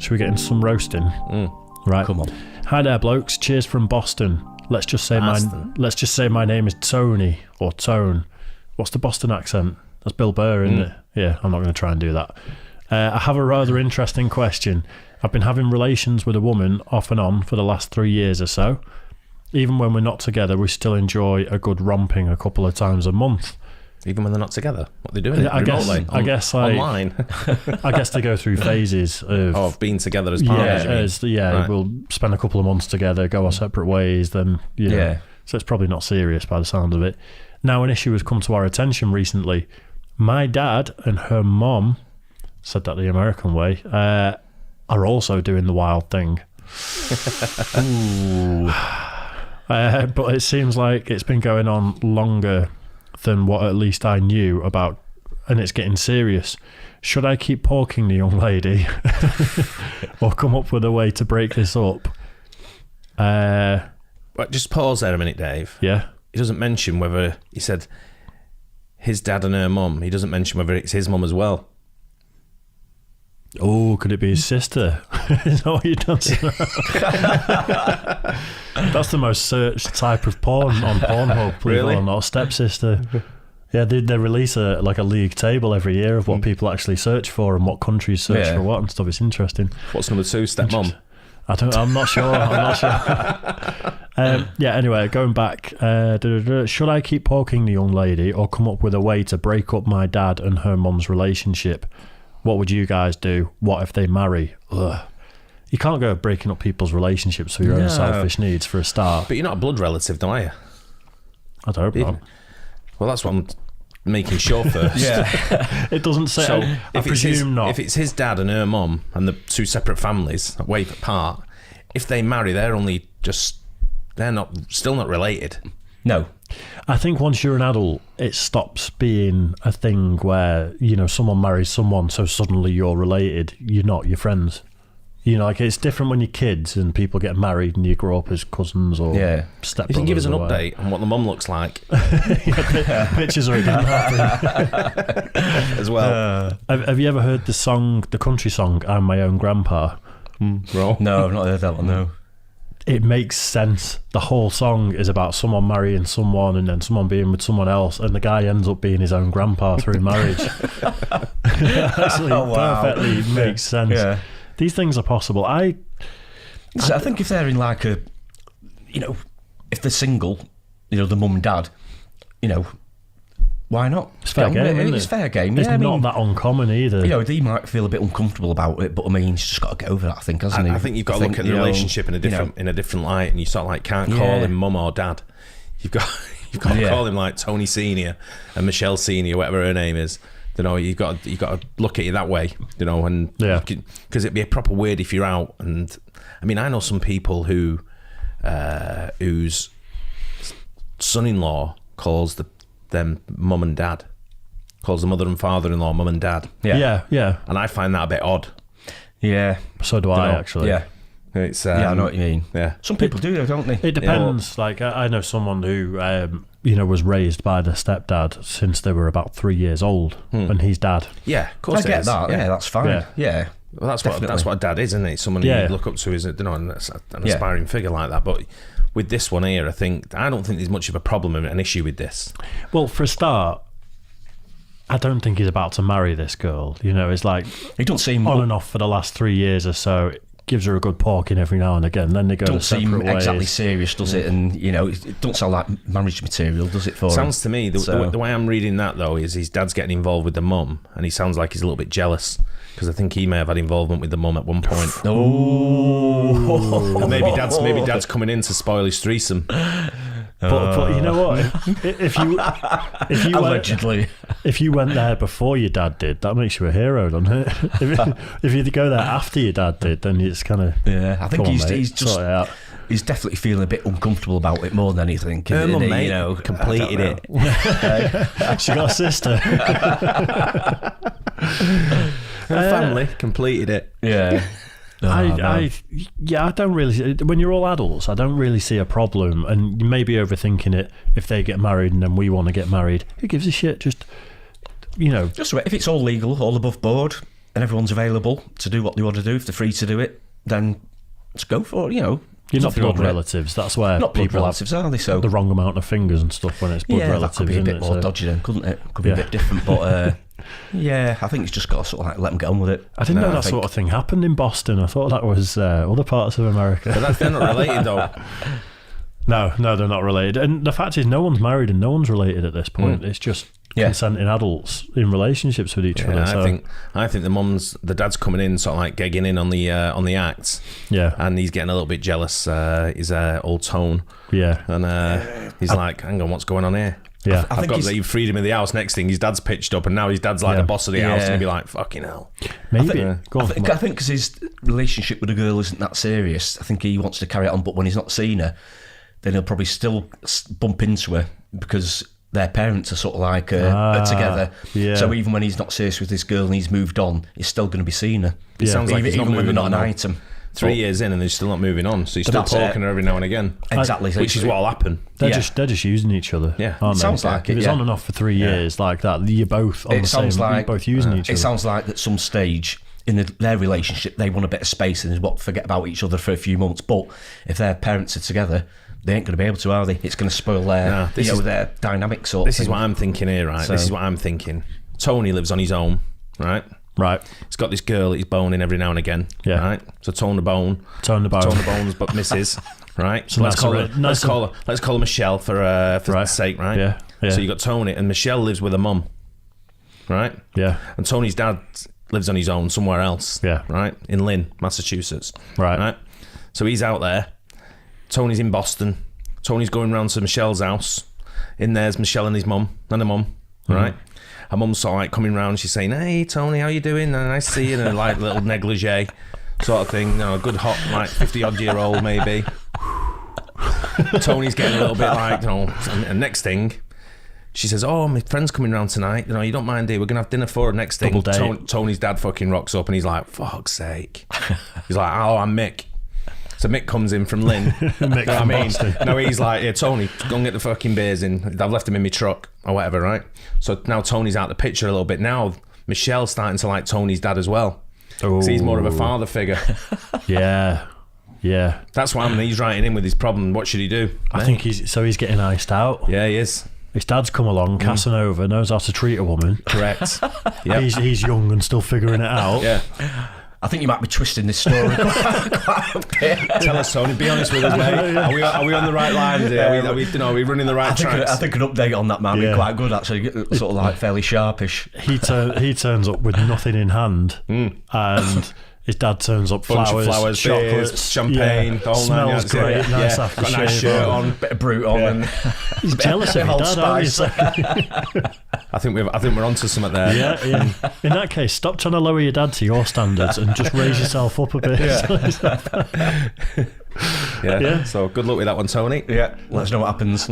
Should we get into some roasting? Right. Come on. Hi there, blokes. Cheers from Boston. Let's just say my name is Tony or Tone. What's the Boston accent? That's Bill Burr, isn't it? Yeah, I'm not going to try and do that. I have a rather interesting question. I've been having relations with a woman off and on for the last 3 years or so. Even when we're not together, we still enjoy a good romping a couple of times a month. Even when they're not together? What are they doing? I guess online. I guess they go through phases of being together as partners. Right. We'll spend a couple of months together, go our separate ways, then so it's probably not serious by the sound of it. Now an issue has come to our attention recently. My dad and her mom, said that the American way, are also doing the wild thing. But it seems like it's been going on longer than what at least I knew about, and it's getting serious. Should I keep poking the young lady or come up with a way to break this up? Just pause there a minute, Dave. Yeah. He doesn't mention whether, he said his dad and her mum. He doesn't mention whether it's his mum as well. Oh, could it be his sister? Is that what you're dancing That's the most searched type of porn on Pornhub, believe it or not. Stepsister. Yeah, they release a league table every year of what people actually search for and what countries search for what and stuff. It's interesting. What's number 2, stepmom? I'm not sure. Anyway, going back, should I keep poking the young lady or come up with a way to break up my dad and her mum's relationship? What would you guys do? What if they marry? Ugh. You can't go breaking up people's relationships for your own selfish needs for a start. But you're not a blood relative, are you? I don't hope not. Well, that's what I'm making sure first. It doesn't say. So I presume not. If it's his dad and her mum and the 2 separate families, way apart, if they marry, they're still not related. No. I think once you're an adult, it stops being a thing where, someone marries someone, so suddenly you're related. You're not, you're friends. It's different when you're kids and people get married and you grow up as cousins or stepbrothers. You can give us an update on what the mum looks like. Pictures already happen. As well. Have you ever heard the country song, I'm My Own Grandpa? No, I've not heard that one, no. It makes sense. The whole song is about someone marrying someone and then someone being with someone else, and the guy ends up being his own grandpa through marriage. Actually, perfectly makes sense. Yeah. These things are possible. I think if they're in like a, if they're single, the mum and dad, why not? It's fair game, isn't it? It's fair game. It's not that uncommon either. They might feel a bit uncomfortable about it, but he's just got to get over that, I think, hasn't he? I think you've got to look at the relationship in a different light, and you sort of can't call him mum or dad. You've got to call him like Tony Senior and Michelle Senior, whatever her name is. You've got to look at it that way, and because it'd be a proper weird if you're out. And I mean, I know some people whose son-in-law calls them mum and dad, calls the mother and father-in-law mum and dad. Yeah. And I find that a bit odd. Yeah. So do I, actually. Yeah. It's I know what you mean. Yeah. Some people do, though, don't they? It depends. Like I know someone who was raised by their stepdad since they were about 3 years old, and he's dad. Yeah, of course. I get that. Yeah, that's fine. Yeah. Well, that's what a dad is, isn't it? Someone you look up to is an aspiring figure like that. But with this one here, I don't think there's much of a problem and an issue with this. Well, for a start, I don't think he's about to marry this girl. It's like he don't seem on and off for the last 3 years or so. Gives her a good porking every now and again. Then they go to separate ways. Don't seem exactly serious, does it? And it don't sound like marriage material, does it? For sounds to me the way I'm reading that though is his dad's getting involved with the mum, and he sounds like he's a little bit jealous because I think he may have had involvement with the mum at one point. Oh, maybe dad's coming in to spoil his threesome. But you know what? If you allegedly, if you went there before your dad did, that makes you a hero, doesn't it? If you go there after your dad did, then it's kind of I think he's just he's definitely feeling a bit uncomfortable about it more than anything. Her mum, mate, completed it. She got a sister. Her family completed it. Yeah. I don't really. When you're all adults, I don't really see a problem. And you may be overthinking it. If they get married and then we want to get married, who gives a shit? Just if it's all legal, all above board, and everyone's available to do what they want to do, if they're free to do it, then let's go for it, you know. You're not blood relatives. That's where not blood people relatives, are they? So the wrong amount of fingers and stuff when it's blood relatives. That could be a bit more dodgy then, couldn't it? Could be a bit different, but yeah, I think it's just got to sort of like let them get on with it. I didn't know that sort of thing happened in Boston. I thought that was other parts of America. But they're not related though. No, they're not related. And the fact is, no one's married and no one's related at this point. It's just consenting adults in relationships with each other. So. I think the dad's coming in, sort of like gegging in on the act. Yeah, and he's getting a little bit jealous. His old Tone. Yeah, and he's like, "Hang on, what's going on here?" Yeah, I've got the freedom of the house. Next thing, his dad's pitched up, and now his dad's like the boss of the house, and he'll be like, "Fucking hell." Maybe. I think because his relationship with the girl isn't that serious. I think he wants to carry it on, but when he's not seen her, then he'll probably still bump into her because their parents are sort of like are together. Yeah. So even when he's not serious with this girl and he's moved on, he's still going to be seeing her. It sounds like even when they're not an item. 3 years in and they're still not moving on, so he's still talking to her every now and again. Exactly. Which is what'll happen. They're just using each other. Yeah. Aren't sounds they? like it. If it's on and off for 3 years like that, you're both on the same. You're both using each other. It sounds like at some stage in their relationship they want a bit of space and forget about each other for a few months. But if their parents are together, they ain't going to be able to, are they? It's going to spoil their dynamic sort of thing. This is what I'm thinking here, right? So, this is what I'm thinking. Tony lives on his own, right? Right. He's got this girl that he's boning every now and again, right? So Tone the Bone's but Mrs., right? So let's call her Michelle for sake, right? Yeah. So you got Tony, and Michelle lives with her mum, right? Yeah. And Tony's dad lives on his own somewhere else, right? In Lynn, Massachusetts, right? So he's out there. Tony's in Boston. Tony's going round to Michelle's house. In there's Michelle and his mum and her mum, right? Her mum's sort of like coming round. She's saying, "Hey, Tony, how you doing? Nice to see you." And a like little negligee sort of thing. You know, a good hot, like 50-odd-year-old maybe. Tony's getting a little bit like, you know. And next thing, she says, "Oh, my friend's coming round tonight. You know, you don't mind, dear? We're gonna have dinner for her." Next thing, Tony's dad fucking rocks up and he's like, "Fuck's sake!" He's like, "Oh, I'm Mick." So Mick comes in from Lynn. Mick from Boston. No, he's like, "Yeah, Tony, go and get the fucking beers in. I've left them in my truck," or whatever, right? So now Tony's out the picture a little bit. Now Michelle's starting to like Tony's dad as well. So he's more of a father figure. Yeah. That's why he's writing in with his problem. What should he do? I think he's getting iced out. Yeah, he is. His dad's come along, Casanova, knows how to treat a woman. Correct. Yep. He's young and still figuring it out. Yeah. I think you might be twisting this story quite a bit. Tell us, Tony. Be honest with us, mate. Are we on the right lines here? Are we running the right tracks? I think an update on that might be quite good, actually. Sort of like fairly sharpish. He turns up with nothing in hand, and his dad turns up flowers, chocolates, beers, champagne. The whole smells great. Nice aftershave. Got a nice shirt on, bit of brute on, and he's jealous of his dad. I think we're onto something there. Yeah. In that case, stop trying to lower your dad to your standards and just raise yourself up a bit. Yeah. So good luck with that one, Tony. Yeah. Let us know what happens.